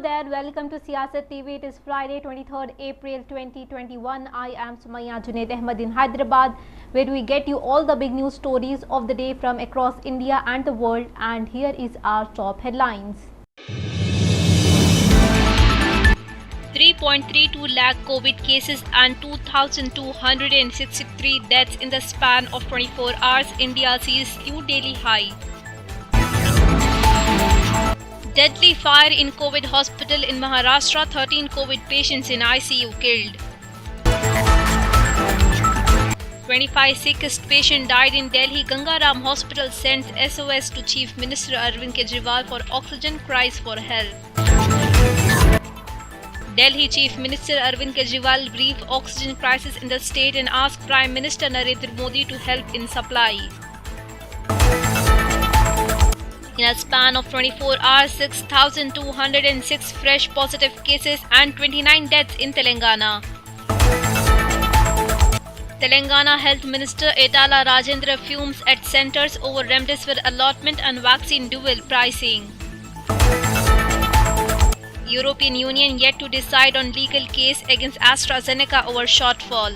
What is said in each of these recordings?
there, welcome to Siyasat TV. It is Friday 23rd April 2021. I am Sumaya Junaid Ahmed in Hyderabad, where we get you all the big news stories of the day from across India and the world. And here is our top headlines. 3.32 lakh COVID cases and 2,263 deaths in the span of 24 hours. India sees new daily high. Deadly fire in COVID hospital in Maharashtra. 13 COVID patients in ICU killed. 25 sickest patient died in Delhi. Gangaram Hospital sends SOS to Chief Minister Arvind Kejriwal for oxygen, cries for help. Delhi Chief Minister Arvind Kejriwal briefed oxygen crisis in the state and asked Prime Minister Narendra Modi to help in supply. In a span of 24 hours, 6,206 fresh positive cases and 29 deaths in Telangana. Telangana Health Minister Etala Rajendra fumes at centres over remdesivir allotment and vaccine dual pricing. European Union yet to decide on legal case against AstraZeneca over shortfall.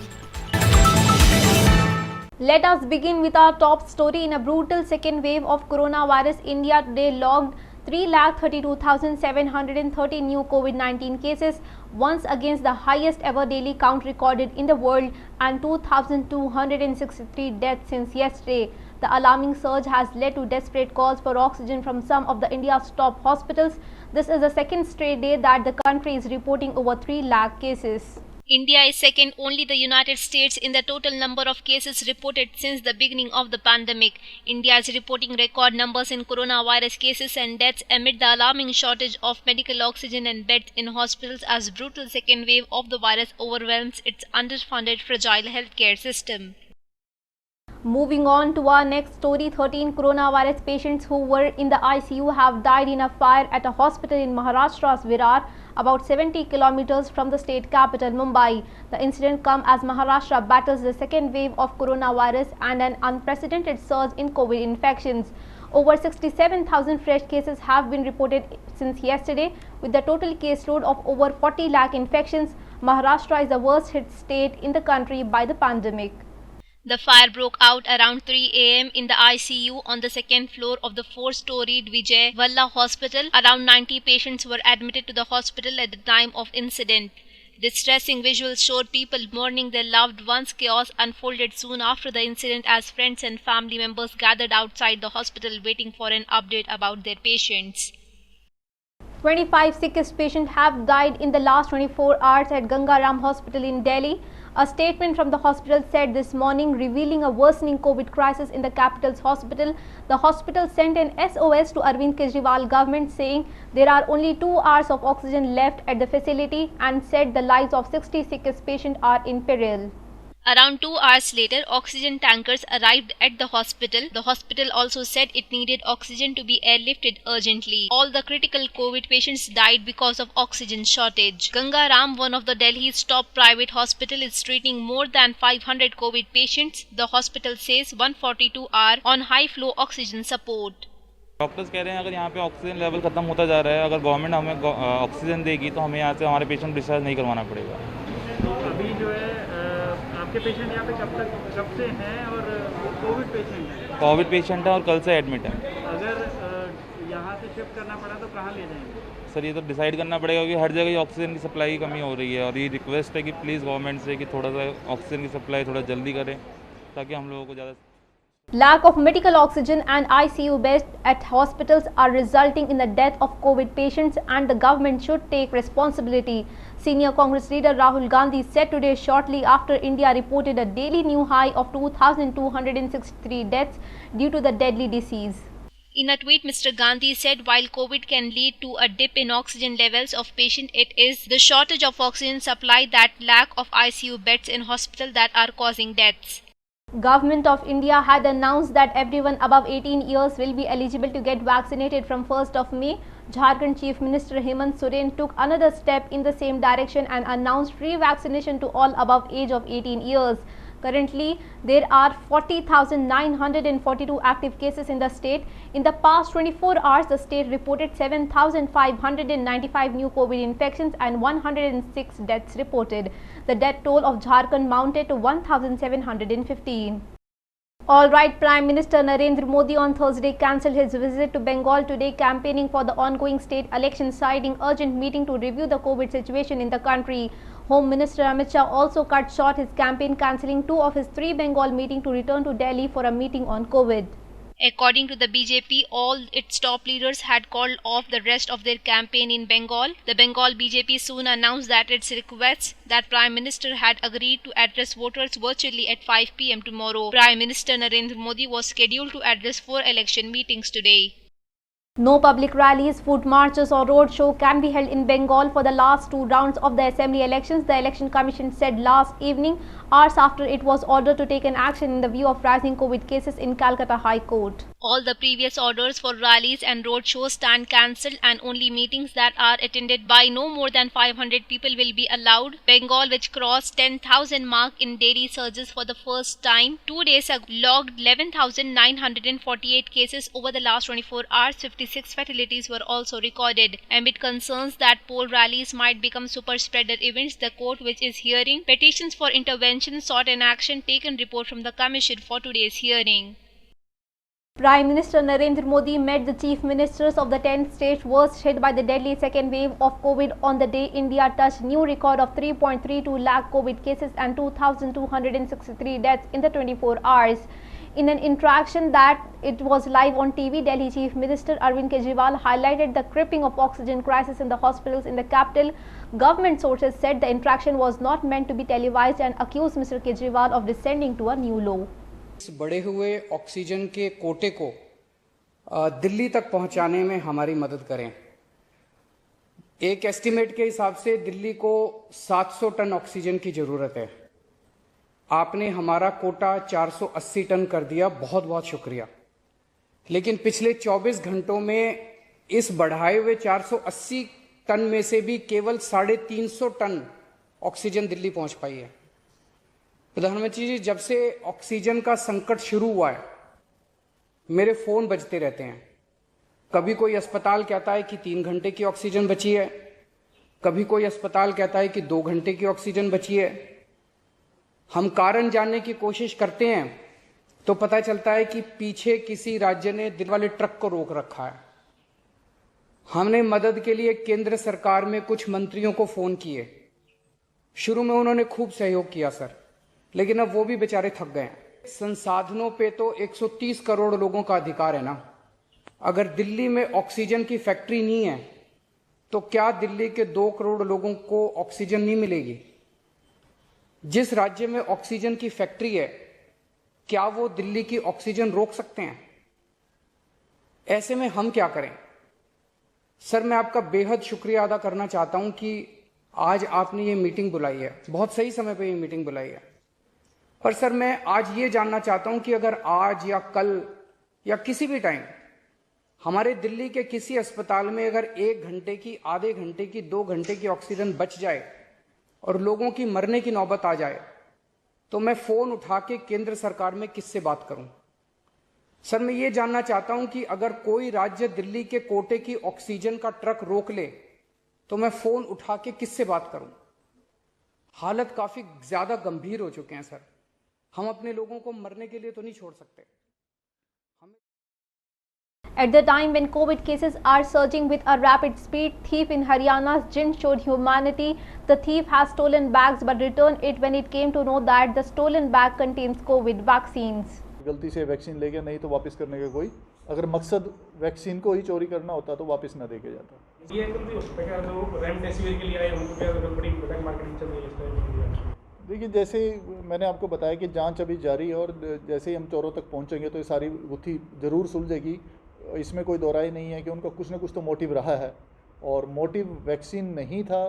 Let us begin with our top story. In a brutal second wave of coronavirus, India today logged 3,32,730 new COVID-19 cases, once against the highest ever daily count recorded in the world, and 2,263 deaths since yesterday. The alarming surge has led to desperate calls for oxygen from some of India's top hospitals. This is the second straight day that the country is reporting over 3 lakh cases. India is second only the United States in the total number of cases reported since the beginning of the pandemic. India is reporting record numbers in coronavirus cases and deaths amid the alarming shortage of medical oxygen and beds in hospitals as brutal second wave of the virus overwhelms its underfunded fragile healthcare system. Moving on to our next story, 13 coronavirus patients who were in the ICU have died in a fire at a hospital in Maharashtra's Virar, about 70 kilometers from the state capital Mumbai. The incident comes as Maharashtra battles the second wave of coronavirus and an unprecedented surge in COVID infections. Over 67,000 fresh cases have been reported since yesterday, with the total caseload of over 40 lakh infections. Maharashtra is the worst hit state in the country by the pandemic. The fire broke out around 3 a.m. in the ICU on the second floor of the 4-storied Vijay Valla Hospital. Around 90 patients were admitted to the hospital at the time of incident. Distressing visuals showed people mourning their loved ones. Chaos unfolded soon after the incident as friends and family members gathered outside the hospital waiting for an update about their patients. 25 sickest patients have died in the last 24 hours at Gangaram Hospital in Delhi. A statement from the hospital said this morning, revealing a worsening COVID crisis in the capital's hospital. The hospital sent an SOS to Arvind Kejriwal government saying there are only 2 hours of oxygen left at the facility and said the lives of 60 sickest patients are in peril. Around 2 hours later, oxygen tankers arrived at the hospital. The hospital also said it needed oxygen to be airlifted urgently. All the critical COVID patients died because of oxygen shortage. Gangaram, one of the Delhi's top private hospital, is treating more than 500 COVID patients. The hospital says 142 are on high flow oxygen support. Doctors कह रहे हैं अगर यहाँ पे oxygen level खत्म होता जा रहा है, अगर गवर्नमेंट हमें ऑक्सीजन देगी तो हमें यहाँ से हमारे पेशेंट डिस्चार्ज नहीं करवाना पड़ेगा। तो अभी जो है आपके पेशेंट यहाँ पे कब से हैं और कोविड पेशेंट हैं? कोविड पेशेंट है और कल से एडमिट है। अगर यहाँ से शिफ्ट करना पड़ा तो कहाँ ले जाएंगे? सर ये तो डिसाइड करना पड़ेगा क्योंकि हर जगह ऑक्सीजन की सप्लाई की कमी हो रही है और ये रिक्वेस्ट है कि प्लीज़ गवर्नमेंट से कि थोड़ा सा ऑक्सीजन की सप्लाई थोड़ा जल्दी करें ताकि हम लोगों को ज़्यादा। Lack of medical oxygen and ICU beds at hospitals are resulting in the death of COVID patients, and the government should take responsibility. Senior Congress leader Rahul Gandhi said today, shortly after India reported a daily new high of 2,263 deaths due to the deadly disease. In a tweet, Mr. Gandhi said while COVID can lead to a dip in oxygen levels of patients, it is the shortage of oxygen supply, that lack of ICU beds in hospital that are causing deaths. Government of India had announced that everyone above 18 years will be eligible to get vaccinated from 1st of May. Jharkhand Chief Minister Hemant Soren took another step in the same direction and announced free vaccination to all above age of 18 years. Currently, there are 40,942 active cases in the state. In the past 24 hours, the state reported 7,595 new COVID infections and 106 deaths reported. The death toll of Jharkhand mounted to 1,715. All right, Prime Minister Narendra Modi on Thursday cancelled his visit to Bengal today, campaigning for the ongoing state election, citing urgent meeting to review the COVID situation in the country. Home Minister Amit Shah also cut short his campaign, cancelling 2 of his 3 Bengal meetings to return to Delhi for a meeting on COVID. According to the BJP, all its top leaders had called off the rest of their campaign in Bengal. The Bengal BJP soon announced that its requests that Prime Minister had agreed to address voters virtually at 5 p.m. tomorrow. Prime Minister Narendra Modi was scheduled to address 4 election meetings today. No public rallies, foot marches or road show can be held in Bengal for the last 2 rounds of the assembly elections, the Election Commission said last evening, hours after it was ordered to take an action in the view of rising COVID cases in Calcutta High Court. All the previous orders for rallies and road shows stand cancelled, and only meetings that are attended by no more than 500 people will be allowed. Bengal, which crossed 10,000 mark in daily surges for the first time 2 days ago, logged 11,948 cases over the last 24 hours. 56 fatalities were also recorded. Amid concerns that poll rallies might become super spreader events, the court, which is hearing petitions for intervention, sought an action taken report from the commission for today's hearing. Prime Minister Narendra Modi met the chief ministers of the 10 states worst hit by the deadly second wave of COVID on the day India touched new record of 3.32 lakh COVID cases and 2,263 deaths in the 24 hours. In an interaction that it was live on TV, Delhi Chief Minister Arvind Kejriwal highlighted the crippling of oxygen crisis in the hospitals in the capital. Government sources said the interaction was not meant to be televised and accused Mr. Kejriwal of descending to a new low. इस बढ़े हुए oxygen के कोटे को दिल्ली तक पहुंचाने में हमारी मदद करें। एक एस्टीमेट के हिसाब से दिल्ली को 700 टन ऑक्सीजन की जरूरत है। आपने हमारा कोटा 480 टन कर दिया, बहुत बहुत शुक्रिया। लेकिन पिछले 24 घंटों में इस बढ़ाए हुए 480 टन में से भी केवल 350 टन ऑक्सीजन दिल्ली पहुंच पाई है। प्रधानमंत्री जी, जब से ऑक्सीजन का संकट शुरू हुआ है, मेरे फोन बजते रहते हैं। कभी कोई अस्पताल कहता है कि 3 घंटे की ऑक्सीजन बची है, कभी कोई अस्पताल कहता है कि 2 घंटे की ऑक्सीजन बची है। हम कारण जानने की कोशिश करते हैं तो पता चलता है कि पीछे किसी राज्य ने दिल वाले ट्रक को रोक रखा है। हमने मदद के लिए केंद्र सरकार में कुछ मंत्रियों को फोन किए। शुरू में उन्होंने खूब सहयोग किया सर, लेकिन अब वो भी बेचारे थक गए हैं। संसाधनों पे तो 130 करोड़ लोगों का अधिकार है ना। अगर दिल्ली में ऑक्सीजन की फैक्ट्री नहीं है तो क्या दिल्ली के 2 करोड़ लोगों को ऑक्सीजन नहीं मिलेगी? जिस राज्य में ऑक्सीजन की फैक्ट्री है, क्या वो दिल्ली की ऑक्सीजन रोक सकते हैं? ऐसे में हम क्या करें? सर, मैं आपका बेहद शुक्रिया अदा करना चाहता हूं कि आज आपने ये मीटिंग बुलाई है, बहुत सही समय पे ये मीटिंग बुलाई है। पर सर, मैं आज ये जानना चाहता हूं कि अगर आज या कल या किसी भी टाइम हमारे दिल्ली के किसी अस्पताल में अगर 1 घंटे की, आधे घंटे की, 2 घंटे की ऑक्सीजन बच जाए और लोगों की मरने की नौबत आ जाए, तो मैं फोन उठा के केंद्र सरकार में किससे बात करूं? सर, मैं ये जानना चाहता हूं कि अगर कोई राज्य दिल्ली के कोटे की ऑक्सीजन का ट्रक रोक ले तो मैं फोन उठा के किससे बात करूं? हालत काफी ज्यादा गंभीर हो चुके हैं सर। हम अपने लोगों को मरने के लिए तो नहीं छोड़ सकते। At the time when COVID cases are surging with a rapid speed, thief in Haryana's Jind showed humanity. The thief has stolen bags but returned it when it came to know that the stolen bag contains COVID vaccines. गलती से vaccine ले गया, नहीं तो वापस करने का कोई, अगर मकसद वैक्सीन को ही चोरी करना होता तो वापस ना दे के जाता। ये एंगल भी हो सकता है कि लोग रेमडेसिविर के लिए आए, उनको क्या बड़ी ब्लैक मार्केटिंग चल रही है। देखिए, जैसे मैंने आपको बताया कि जांच अभी जारी है और जैसे ही हम चोरों तक पहुंचेंगे तो ये सारी गुत्थी ज़रूर सुलझेगी। इसमें कोई दो राय नहीं है कि उनका कुछ ना कुछ तो मोटिव रहा है, और मोटिव वैक्सीन नहीं था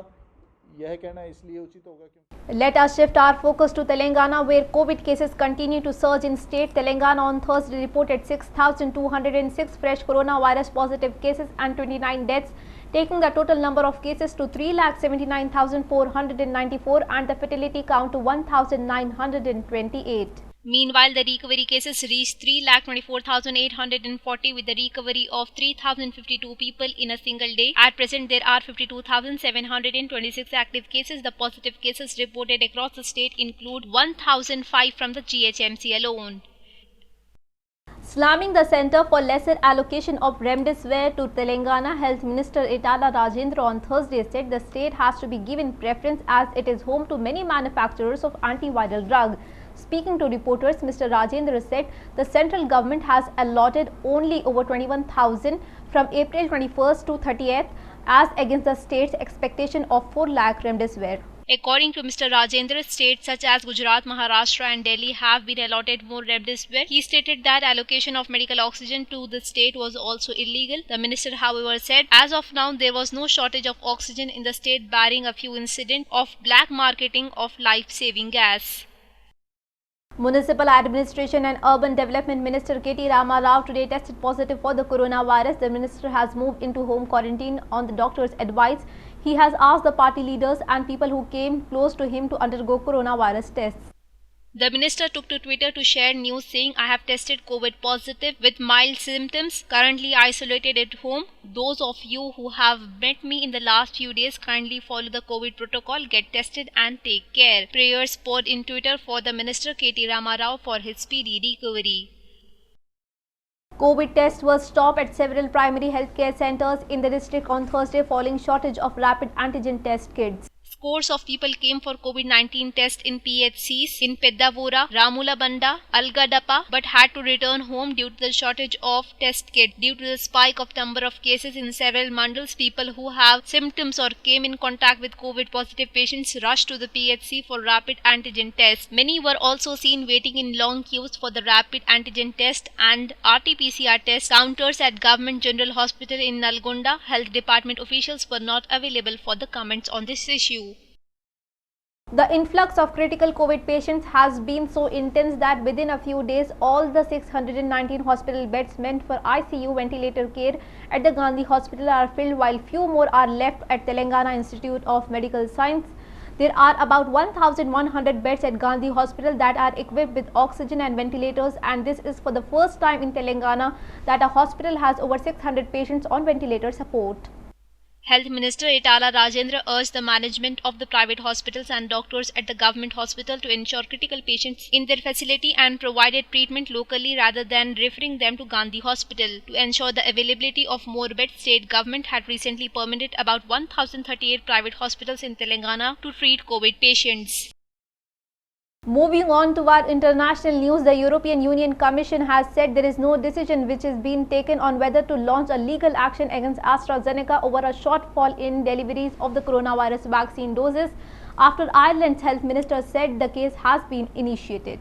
यह कहना इसलिए उचित होगा क्योंकि। Let us shift our focus to Telangana, where COVID cases continue to surge in state. Telangana on Thursday reported 6,206 fresh coronavirus positive cases and 29 deaths. taking the total number of cases to 3,79,494 and the fatality count to 1,928. Meanwhile, the recovery cases reached 3,24,840 with the recovery of 3,052 people in a single day. At present, there are 52,726 active cases. The positive cases reported across the state include 1,005 from the GHMC alone. Slamming the Centre for Lesser Allocation of Remdesivir to Telangana, Health Minister Etala Rajendra on Thursday said the state has to be given preference as it is home to many manufacturers of antiviral drugs. Speaking to reporters, Mr. Rajendra said the central government has allotted only over 21,000 from April 21st to 30th as against the state's expectation of 4 lakh Remdesivir. According to Mr. Rajendra, states such as Gujarat, Maharashtra and Delhi have been allotted more Remdesivir. He stated that allocation of medical oxygen to the state was also illegal. The minister, however, said as of now there was no shortage of oxygen in the state barring a few incidents of black marketing of life-saving gas. Municipal Administration and Urban Development Minister K.T. Rama Rao today tested positive for the coronavirus. The minister has moved into home quarantine on the doctor's advice. He has asked the party leaders and people who came close to him to undergo coronavirus tests. The minister took to Twitter to share news saying, I have tested COVID positive with mild symptoms, currently isolated at home. Those of you who have met me in the last few days kindly follow the COVID protocol, get tested and take care. Prayers poured in Twitter for the minister K.T. Rama Rao for his speedy recovery. COVID tests were stopped at several primary healthcare centers in the district on Thursday following shortage of rapid antigen test kits. Scores of people came for COVID-19 tests in PHCs in Peddavura, Ramulabanda, Algadappa but had to return home due to the shortage of test kits. Due to the spike of number of cases in several mandals, people who have symptoms or came in contact with COVID positive patients rushed to the PHC for rapid antigen tests. Many were also seen waiting in long queues for the rapid antigen test and RT-PCR test counters at Government General Hospital in Nalgonda. Health Department officials were not available for the comments on this issue. The influx of critical COVID patients has been so intense that within a few days, all the 619 hospital beds meant for ICU ventilator care at the Gandhi Hospital are filled, while few more are left at Telangana Institute of Medical Science. There are about 1,100 beds at Gandhi Hospital that are equipped with oxygen and ventilators, and this is for the first time in Telangana that a hospital has over 600 patients on ventilator support. Health Minister Etala Rajendra urged the management of the private hospitals and doctors at the government hospital to ensure critical patients in their facility and provided treatment locally rather than referring them to Gandhi Hospital. To ensure the availability of more beds, state government had recently permitted about 1,038 private hospitals in Telangana to treat COVID patients. Moving on to our international news, the European Union Commission has said there is no decision which is being taken on whether to launch a legal action against AstraZeneca over a shortfall in deliveries of the coronavirus vaccine doses after Ireland's health minister said the case has been initiated.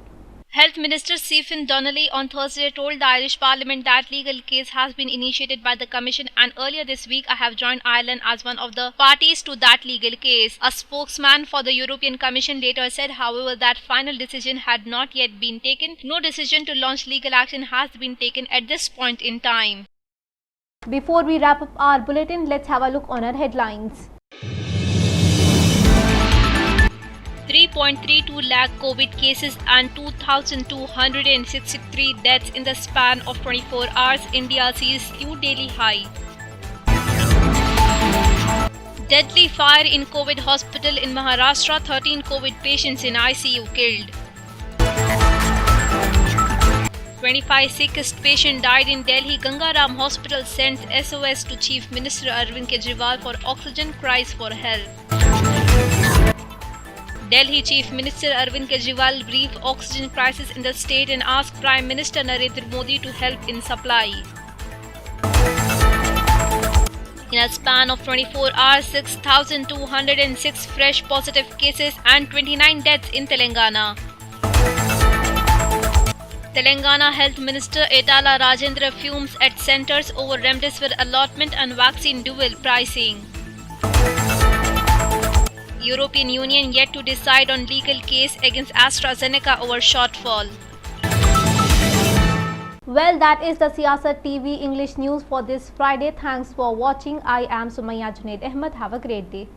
Health Minister Stephen Donnelly on Thursday told the Irish Parliament that legal case has been initiated by the Commission, and earlier this week I have joined Ireland as one of the parties to that legal case. A spokesman for the European Commission later said, however, that final decision had not yet been taken. No decision to launch legal action has been taken at this point in time. Before we wrap up our bulletin, let's have a look on our headlines. 3.32 lakh COVID cases and 2,263 deaths in the span of 24 hours. India sees new daily high. Deadly fire in COVID hospital in Maharashtra. 13 COVID patients in ICU killed. 25 sickest patient died in Delhi. Gangaram Hospital sends SOS to Chief Minister Arvind Kejriwal for oxygen, cries for help. Delhi Chief Minister Arvind Kejriwal briefed oxygen crisis in the state and asked Prime Minister Narendra Modi to help in supply. In a span of 24 hours, 6,206 fresh positive cases and 29 deaths in Telangana. Telangana Health Minister Etala Rajendra fumes at centres over Remdesivir allotment and vaccine dual pricing. European Union yet to decide on legal case against AstraZeneca over shortfall. Well, that is the Siyasat TV English news for this Friday. Thanks for watching. I am Sumayya Junaid Ahmed. Have a great day.